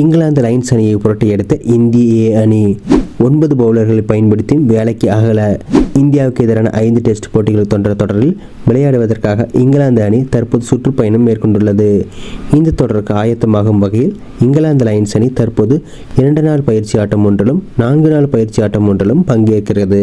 England lines அணியை புரட்டியடித்த இந்திய ஏ அணி 9 பவுலர்களை பயன்படுத்தியும் வேலைக்கு ஆகல. இந்தியாவுக்கு எதிரான 5 டெஸ்ட் போட்டிகள் தொடரில் விளையாடுவதற்காக இங்கிலாந்து அணி தற்போது சுற்றுப்பயணம் மேற்கொண்டுள்ளது. இந்த தொடருக்கு ஆயத்தமாகும் வகையில் இங்கிலாந்து லைன்ஸ் அணி தற்போது 2 நாள் பயிற்சி ஆட்டம் ஒன்றிலும் 4 நாள் பயிற்சி ஆட்டம் ஒன்றிலும் பங்கேற்கிறது.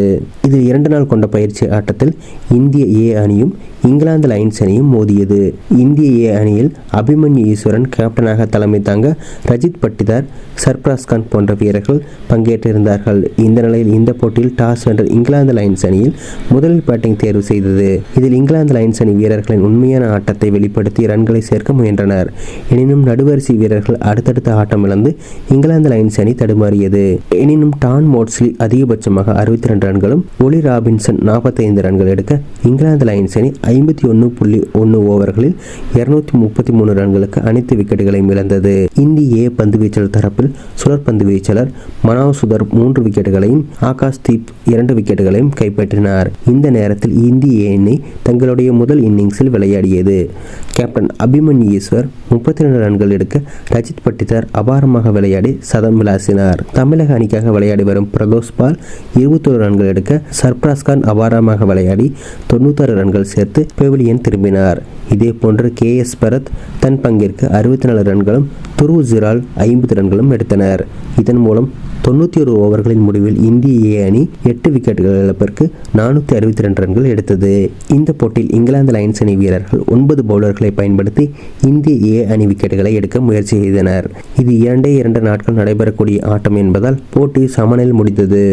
இதில் 2 நாள் கொண்ட பயிற்சி ஆட்டத்தில் இந்திய ஏ அணியும் இங்கிலாந்து லைன்ஸ் அணியும் மோதியது. இந்திய ஏ அணியில் அபிமன்யு ஈஸ்வரன் கேப்டனாக தலைமை தாங்க ரஜித் பட்டிதார், சர்பராஸ் கான் போன்ற வீரர்கள் பங்கேற்றிருந்தார்கள். இந்த நிலையில் இந்த போட்டியில் டாஸ் வென்ற இங்கிலாந்து லைன்ஸ் அணியில் முதலில் பேட்டிங் தேர்வு செய்தது. இதில் இங்கிலாந்து லைன்ஸ் அணி வீரர்களின் உண்மையான ஆட்டத்தை வெளிப்படுத்தி ரன்களை சேர்க்க முயன்றனர். எனினும் நடுவரிசை வீரர்கள் அடுத்தடுத்த ஆட்டம் இழந்து இங்கிலாந்து லைன்ஸ் அணி தடுமாறியது. எனினும் டான் மோட்ஸ்லி அதிகபட்சமாக 62 ரன்களும், ஒலி ராபின்சன் 45 ரன்கள் எடுக்க இங்கிலாந்து லைன்ஸ் அணி 51.1 ஓவர்களில் 233 ரன்களுக்கு அனைத்து விக்கெட்டுகளையும் இழந்தது. இந்திய ஏ பந்து வீச்சாளர் தரப்பில் சுழற்பந்து வீச்சாளர் மனோவ் சுதர் 3 விக்கெட்டுகளையும், ஆகாஷ் தீப் 2 விக்கெட்டுகளையும் கைப்பற்றினார். இந்த நேரத்தில் இந்திய ஏ அணி தங்களுடைய முதல் இன்னிங்ஸில் விளையாடியது. கேப்டன் அபிமன்யு ஈஸ்வர் 32 ரன்கள் எடுக்க ரஜித் பட்டிதார் அபாரமாக விளையாடி சதம் விளாசினார். தமிழக அணிக்காக விளையாடி வரும் பிரதோஷ் பால் 21 ரன்கள் எடுக்க சர்பராஸ் கான் அபாரமாக விளையாடி 96 ரன்கள் சேர்த்து பெவிலியன் திரும்பினார். இதே போன்று KS பரத் தன் பங்கிற்கு 64 ரன்களும், துருவ் ஜுரால் 50 ரன்களும் எடுத்தனர். இதன் மூலம் 91 ஓவர்களின் முடிவில் இந்திய ஏ அணி 8 விக்கெட்டுகள் இழப்பிற்கு 462 ரன்கள் எடுத்தது. இந்த போட்டியில் இங்கிலாந்து லைன்ஸ் அணி வீரர்கள் 9 பவுலர்களை பயன்படுத்தி இந்திய ஏ அணி விக்கெட்டுகளை எடுக்க முயற்சி செய்தனர். இது 2 நாட்கள் நடைபெறக்கூடிய ஆட்டம் என்பதால் போட்டி சமனில் முடிந்தது.